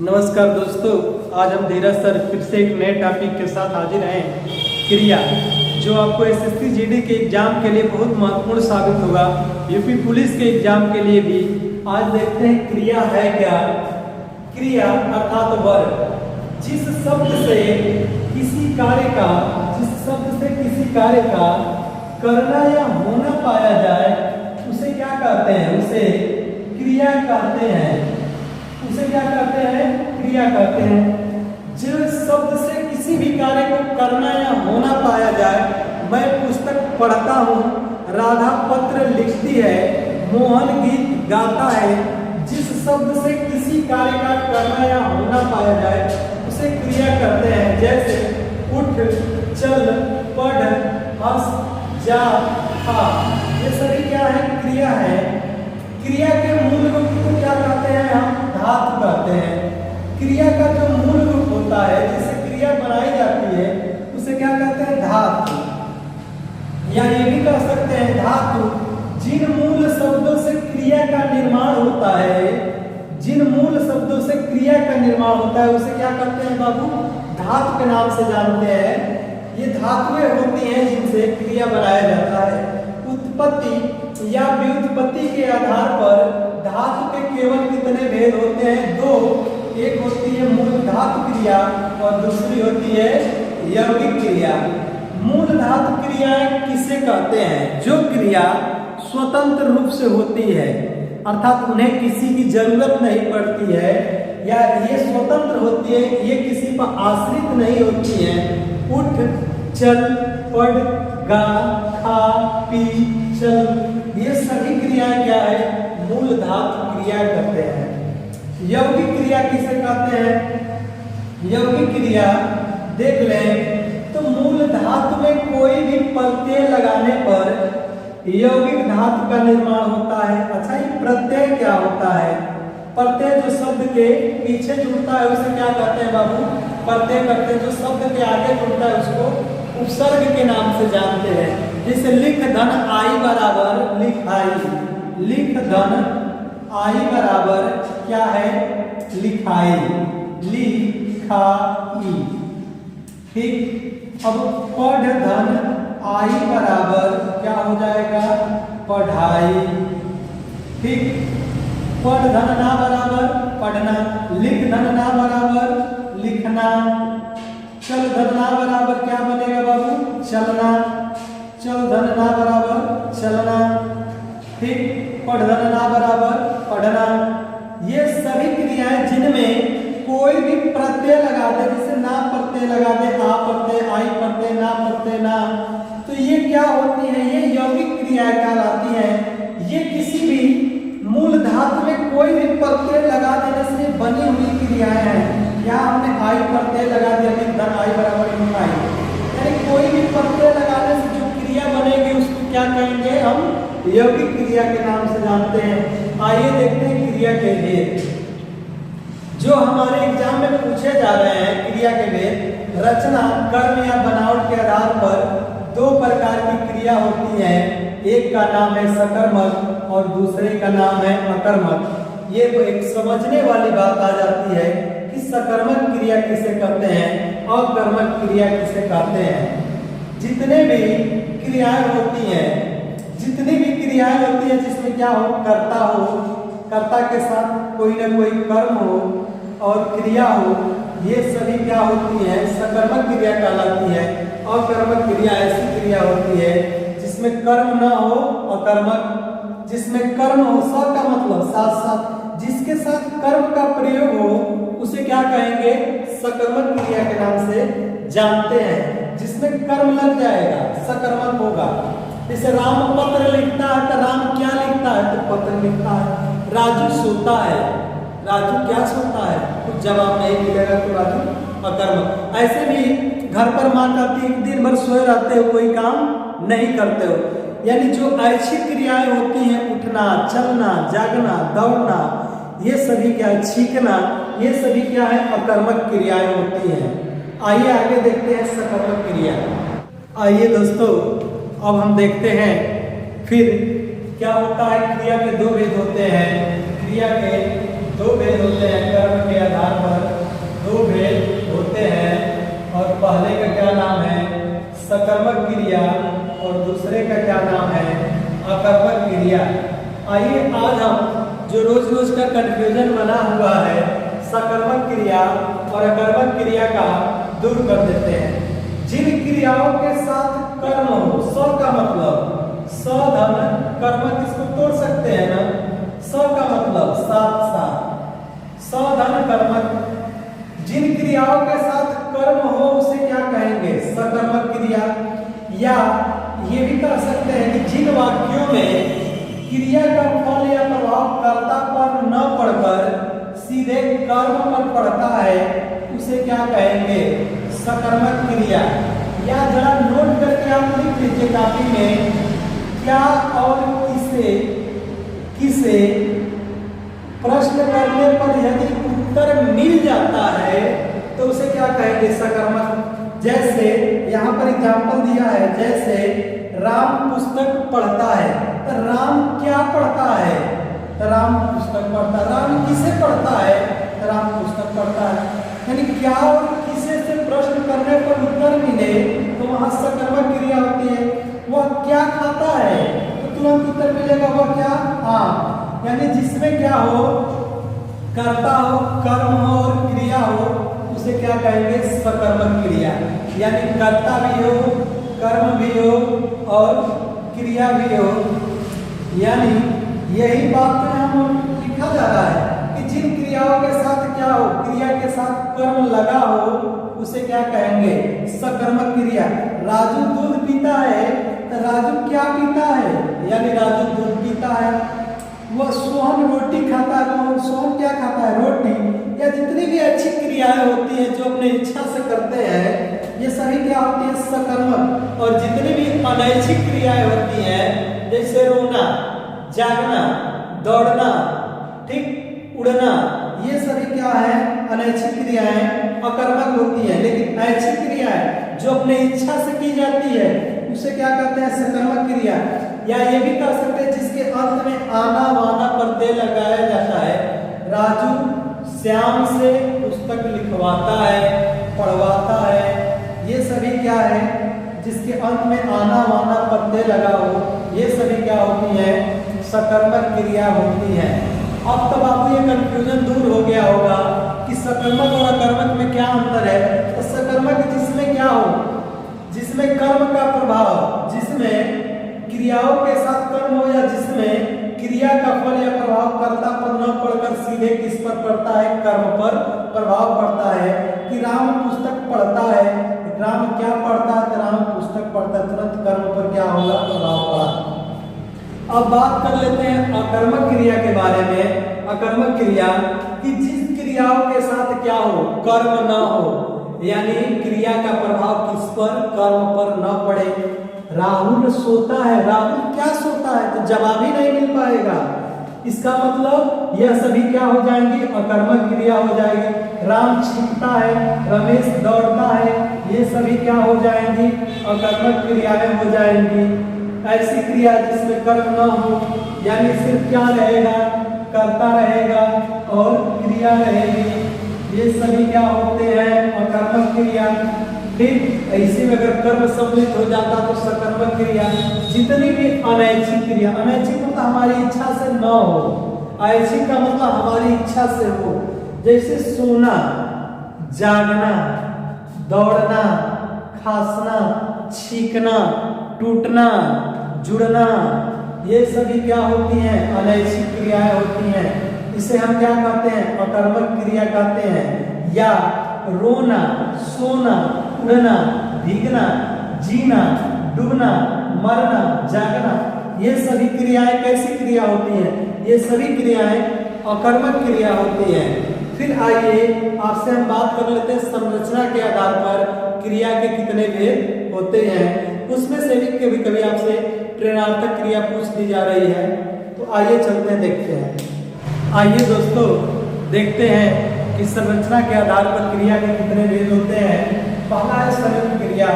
नमस्कार दोस्तों, आज हम धीरज सर फिर से एक नए टॉपिक के साथ हाजिर हैं। क्रिया, जो आपको एसएससी जीडी के एग्जाम के लिए बहुत महत्वपूर्ण साबित होगा, यूपी पुलिस के एग्जाम के लिए भी। आज देखते हैं क्रिया है क्या। क्रिया अर्थात वर्ब, जिस शब्द से किसी कार्य का करना या होना पाया जाए उसे क्या कहते हैं? उसे क्रिया कहते हैं। उसे क्या कहते हैं? क्रिया कहते हैं। जिस शब्द से किसी भी कार्य को करना या होना पाया जाए। मैं पुस्तक पढ़ता हूँ, राधा पत्र लिखती है, मोहन गीत गाता है। जिस शब्द से किसी कार्य का करना या होना पाया जाए उसे क्रिया कहते हैं। जैसे उठ, चल, पढ़, हंस, जा, खा, ये सभी क्या है? क्रिया है। क्रिया के मूल रूप को क्या कहते हैं? हम धातु कहते हैं। क्रिया का जो मूल रूप होता है, जिससे क्रिया बनाई जाती है, उसे क्या कहते हैं? धातु। या ये भी कह सकते हैं धातु जिन मूल शब्दों से क्रिया का निर्माण होता है, जिन मूल शब्दों से क्रिया का निर्माण होता है उसे क्या कहते हैं बाबू? धातु के नाम से जानते हैं। ये धातुएं होती हैं जिनसे क्रिया बनाया जाता है। उत्पत्ति या व्युत्पत्ति के आधार पर धातु के केवल कितने भेद होते हैं? दो। एक होती है मूल धातु क्रिया और दूसरी होती है यौगिक क्रिया। मूल धातु क्रियाएं किसे कहते हैं? जो क्रिया स्वतंत्र रूप से होती है, अर्थात उन्हें किसी की जरूरत नहीं पड़ती है, या ये स्वतंत्र होती है, ये किसी पर आश्रित नहीं होती है। उठ, चल, पढ़, गा, खा, पी, चल, ये सभी क्रियाएं क्या है? मूल धातु क्रिया कहते हैं। यौगिक क्रिया किसे कहते हैं? यौगिक क्रिया देख लें तो मूल धातु में कोई भी प्रत्यय लगाने पर यौगिक धातु का निर्माण होता है। अच्छा, ये प्रत्यय क्या होता है? प्रत्यय जो शब्द के पीछे जुड़ता है उसे क्या कहते हैं बाबू? प्रत्यय करते हैं। जो शब्द के आगे जुड़ता है उसको उपसर्ग के नाम से जानते हैं। जैसे लिख धन आई बराबर लिखाई। लिख धन आई बराबर क्या है? लिखाई, लिखाई। ठीक। अब पढ़ धन आई बराबर क्या हो जाएगा? पढ़ाई। ठीक। पढ़ धन ना बराबर पढ़ना। लिख धन ना बराबर लिखना। चल धन ना बराबर क्या बनेगा बाबू? चलना। चल धन ना बराबर चलना। ठीक। पढ़ धन ना बराबर पढ़ना। ये सभी क्रियाएं जिनमें कोई भी प्रत्यय लगा दे, जैसे ना प्रत्यय लगा दे, आ प्रत्यय, आई प्रत्यय, ना प्रत्यय, ना, तो ये क्या होती है? ये यौगिक क्रियाएं कहलाती हैं। ये किसी भी मूल धातु में कोई भी प्रत्यय लगा देने से बनी हुई क्रियाएं हैं। यहाँ हमने आई प्रत्यय लगा दिया, धन आई बराबर लिखाई, यानी कोई भी प्रत्यय लगाने से जो क्रिया बनेगी उसको क्या कहेंगे? हम यौगिक क्रिया के नाम से जानते हैं। आइए देखते हैं क्रिया के भेद जो हमारे एग्जाम में पूछे जा रहे हैं। क्रिया के भेद: रचना, कर्म या बनावट के आधार पर दो प्रकार की क्रिया होती है। एक का नाम है सकर्मक और दूसरे का नाम है अकर्मक। ये एक समझने वाली बात आ जाती है कि सकर्मक क्रिया किसे कहते हैं और कर्मक क्रिया किसे कहते हैं। जितने भी क्रियाएं होती हैं, जितनी भी क्रियाएं होती है जिसमें क्या हो? कर्ता हो, कर्ता के साथ कोई ना कोई कर्म हो और क्रिया हो, ये सभी क्या होती है? सकर्मक क्रिया कहलाती है। और कर्मक क्रिया ऐसी क्रिया होती है जिसमें कर्म न हो, अकर्मक। जिसमें कर्म हो, स का मतलब साथ साथ, जिसके साथ कर्म का प्रयोग हो उसे क्या कहेंगे? सकर्मक क्रिया के नाम से जानते हैं। जिसमें कर्म लग जाएगा सकर्मक होगा। जैसे राम पत्र लिखता है तो राम क्या लिखता है? तो पत्र लिखता है। राजू सोता है, राजू क्या सोता है? कुछ जवाब नहीं मिलेगा तो राजू अकर्मक। ऐसे भी घर पर माँ कहती है दिन भर सोए रहते हो, कोई काम नहीं करते हो, यानी जो ऐच्छिक क्रियाएं होती हैं, उठना, चलना, जागना, दौड़ना, ये सभी क्या है? छींकना, ये सभी क्या है? अकर्मक क्रियाएं होती हैं। आइए आगे देखते हैं सकर्मक क्रिया। आइए दोस्तों, अब हम देखते हैं फिर क्या होता है। क्रिया के दो भेद होते हैं। क्रिया के दो भेद होते हैं कर्म के आधार पर सकर्मक क्रिया और दूसरे का क्या नाम है अकर्मक क्रिया। आइए आज हम जो रोज रोज का कंफ्यूजन बना हुआ है सकर्मक क्रिया और अकर्मक क्रिया का दूर कर देते हैं। जिन क्रियाओं के साथ कर्म हो, स का मतलब स धन कर्मक, इसको तोड़ सकते हैं ना, स का मतलब साथ साथ, स धन कर्मक। जिन क्रियाओं के साथ कर्म हो उसे क्या कहेंगे सकर्मक क्रिया। या ये भी कह सकते हैं कि जिन वाक्यों में क्रिया का फल या प्रभाव कर्ता पर न पड़कर सीधे कर्म पर पड़ता है उसे क्या कहेंगे सकर्मक क्रिया। या जरा नोट करके आप लिख लीजिए कॉपी में, क्या और किसे किसे प्रश्न करने पर यदि उत्तर मिल जाता है तो उसे क्या कहेंगे सकर्मक। जैसे यहाँ पर एग्जाम्पल दिया है, जैसे राम पुस्तक पढ़ता है, तो राम क्या पढ़ता है, तो राम पुस्तक पढ़ता है। राम किसे पढ़ता है, तो राम पुस्तक पढ़ता है। यानी क्या और किसे से प्रश्न करने पर उत्तर मिले तो वहां सकर्मक क्रिया होती है। वह क्या खाता है तो तुरंत उत्तर मिलेगा वह क्या आम। यानी जिसमें क्या हो कर्ता हो, कर्म हो और क्रिया हो उसे क्या कहेंगे सकर्मक क्रिया। यानी कर्ता भी हो, कर्म भी हो और क्रिया भी हो। यानी यही बात में हम लिखा जा रहा है कि जिन क्रियाओं के साथ क्या हो, क्रिया के साथ कर्म लगा हो उसे क्या कहेंगे सकर्मक क्रिया। राजू दूध पीता है तो राजू क्या पीता है, यानी राजू दूध पीता है। वह सोहन रोटी खाता है तो सोहन क्या खाता है रोटी। या जितनी भी अच्छी क्रियाएं होती हैं जो अपने इच्छा से करते हैं ये सभी क्या होती है सकर्मक। और जितनी भी अनैच्छिक क्रियाएं होती हैं जैसे रोना, जागना, दौड़ना, ठीक, उड़ना, ये सभी क्या है अनैच्छिक क्रियाएं अकर्मक होती है। लेकिन ऐच्छिक क्रियाएं जो अपने इच्छा से की जाती है उसे क्या कहते हैं सकर्मक क्रिया। या ये भी कह सकते हैं जिसके अंत में आना वाना प्रत्यय लगाया जाता है। राजू श्याम से पुस्तक लिखवाता है, पढ़वाता है, ये सभी क्या है जिसके अंत में आना वाना प्रत्यय लगा हो, ये सभी क्या होती है सकर्मक क्रिया होती है। अब तब आपको ये कंफ्यूजन दूर हो गया होगा कि सकर्मक और अकर्मक में क्या अंतर है। तो सकर्मक जिसमें क्या हो, जिसमें कर्म का प्रभाव, जिसमें क्रियाओं के साथ कर्म हो या जिसमें क्रिया का फल या प्रभाव कर्ता पर न पड़कर सीधे किस पर पड़ता है कर्म पर प्रभाव पड़ता है। कि राम पुस्तक पढ़ता है, राम क्या पढ़ता है, राम पुस्तक पढ़ता है, तुरंत कर्म पर क्या होगा प्रभाव पड़ा। अब बात कर लेते हैं अकर्मक क्रिया के बारे में। अकर्मक क्रिया कि जिस क्रियाओं के साथ क्या हो कर्म न हो, यानी क्रिया का प्रभाव किस पर कर्म पर न पड़े। राहुल सोता है, राहुल क्या सोता है तो जवाब ही नहीं मिल पाएगा। इसका मतलब यह सभी क्या हो जाएंगी अकर्मक क्रिया हो जाएगी। राम छींकता है, रमेश दौड़ता है, ये सभी क्या हो जाएंगी अकर्मक क्रियाएं हो जाएंगी। ऐसी क्रिया जिसमें कर्म न हो, यानी सिर्फ क्या रहेगा कर्ता रहेगा और क्रिया रहेगी, ये सभी क्या होते हैं अकर्मक क्रिया। ठीक ऐसे में अगर कर्म सम्मिलित हो जाता तो सकर्मक क्रिया। जितनी भी अनैच्छिक क्रिया, अनैच्छिक मतलब हमारी इच्छा से न हो, ऐच्छिक का मतलब हमारी इच्छा से हो, जैसे सोना, जागना, दौड़ना, खांसना, छींकना, टूटना, जुड़ना, ये सभी क्या होती हैं अनैच्छिक क्रियाएं होती हैं। इसे हम क्या कहते हैं अकर्मक क्रिया कहते हैं। या रोना, सोना, उड़ना, भीगना, जीना, डूबना, मरना, जागना, ये सभी क्रियाएं कैसी क्रिया होती हैं, ये सभी क्रियाएं अकर्मक क्रिया होती हैं। फिर आइए आपसे हम बात कर लेते हैं संरचना के आधार पर क्रिया के कितने भेद होते हैं। उसमें से भी कभी कभी आपसे प्रेरणार्थक क्रिया पूछ दी जा रही है, तो आइए चलते हैं देखते हैं। आइए दोस्तों देखते हैं कि संरचना के आधार पर क्रिया के कितने भेद होते हैं। पहला है संयुक्त क्रिया।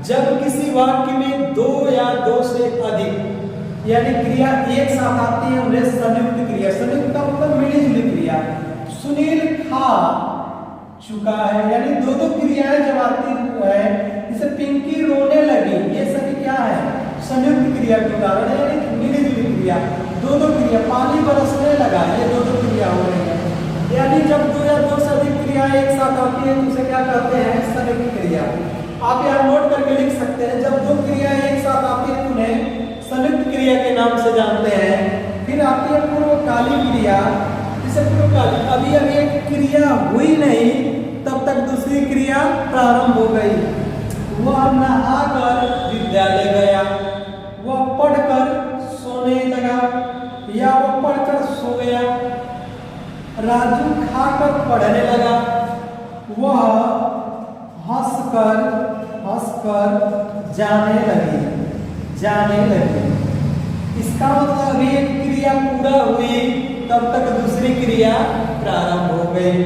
जब किसी वाक्य में दो या दो से अधिक यानी क्रिया एक साथ आती है उन्हें संयुक्त क्रिया। संयुक्त का मतलब मिली जुली क्रिया। सुनील खा चुका है, यानी दो दो क्रियाएं जब आती है, जैसे पिंकी रोने लगी, ये सभी क्या है, संयुक्त क्रिया के उदाहरण है, यानी मिली-जुली क्रिया। दो दो क्रिया, पानी बरसने लगा, ये दो दो क्रिया हो रही है, यानी जब दो या दो से अधिक क्रियाएं एक साथ आती है तो उसे क्या कहते हैं, संयुक्त क्रिया। आप यहाँ नोट करके लिख सकते हैं, जब दो क्रियाएं एक साथ आती है तो उन्हें संयुक्त क्रिया के नाम से जानते हैं। फिर आती है पूर्वकालिक क्रिया, जिसे पूर्वकालिक, अभी अभी एक क्रिया हुई नहीं तब तक दूसरी क्रिया प्रारंभ हो गई। वह नहाकर विद्यालय गया, वह पढ़कर सोने लगा या वह पढ़कर सो गया। राजू खाकर पढ़ने लगा, वह हंसकर जाने लगी। इसका मतलब अभी एक क्रिया पूरा हुई तब तक दूसरी क्रिया प्रारंभ हो गई।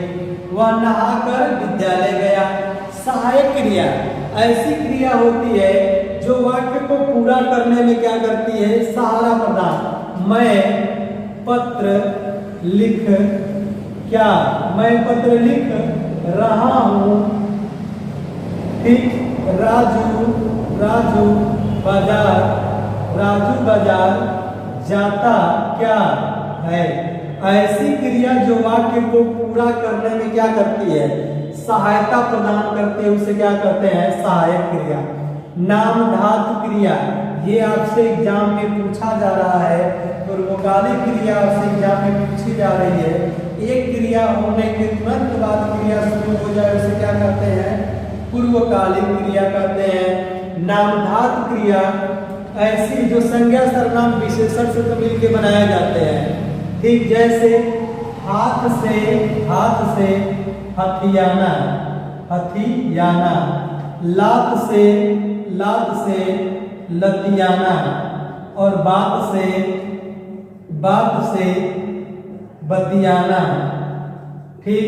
वह नहाकर विद्यालय गया। सहायक क्रिया ऐसी क्रिया होती है जो वाक्य को पूरा करने में क्या करती है, सहारा प्रदान। मैं पत्र लिख रहा हूँ, ठीक। राजू बाजार जाता क्या है। ऐसी क्रिया जो वाक्य को पूरा करने में क्या करती है, सहायता प्रदान करते हैं, उसे क्या कहते हैं, सहायक क्रिया। नामधातु क्रिया, ये आपसे एग्जाम में पूछा जा रहा है, पूर्वकालिक क्रिया आपसे एग्जाम में पूछी जा रही है। एक क्रिया होने के तुरंत बाद क्रिया शुरू हो जाए उसे क्या कहते हैं, पूर्वकालिक क्रिया कहते हैं। नामधातु क्रिया ऐसी जो संज्ञा सर्वनाम विशेषण से तो मिलकर बनाए जाते हैं, ठीक। जैसे हाथ से हथियाना, लात से लतियाना, और बात से बतियाना, ठीक।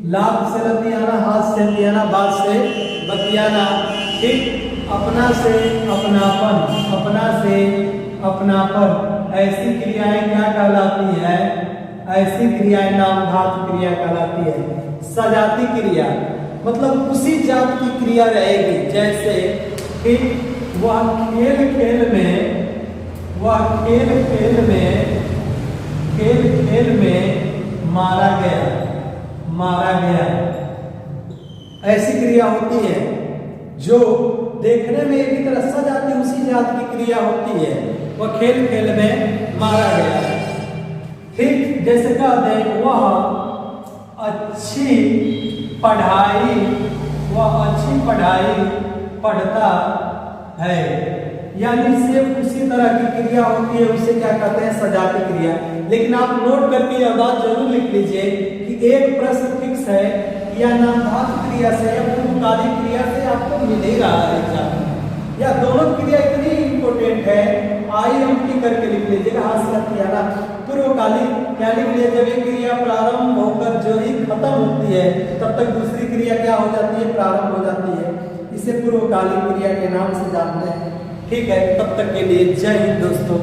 लात से लतियाना, हाथ से हथियाना, बात से बतियाना, ठीक। अपना से अपनापन, ऐसी क्रियाएं क्या कहलाती है, ऐसी क्रियाएं नामधातु क्रिया कहलाती है। सजाती क्रिया मतलब उसी जात की क्रिया रहेगी, जैसे कि वह खेल में मारा गया। ऐसी क्रिया होती है जो देखने में एक ही तरह सजाती उसी जात की क्रिया होती है। वह खेल में मारा गया, ठीक। जैसे कहते हैं वह अच्छी पढ़ाई पढ़ता है, यानी सेम उसी तरह की क्रिया होती है, उसे क्या कहते हैं, सजाती क्रिया। लेकिन आप नोट करके यह बात जरूर लिख लीजिए कि एक प्रश्न फिक्स है या नामधातु क्रिया से या पूर्वकालिक क्रिया से आपको मिल ही रहा है एग्जाम, या दोनों क्रिया इतनी इंपॉर्टेंट है, IMP करके लिख लीजिएगा। हाथ पूर्वकालिक क्या लिख लिया, जब एक क्रिया प्रारंभ होकर जो ही खत्म होती है तब तक दूसरी क्रिया क्या हो जाती है, प्रारंभ हो जाती है। इसे पूर्वकालिक क्रिया के नाम से जानते हैं, ठीक है। तब तक के लिए जय हिंद दोस्तों।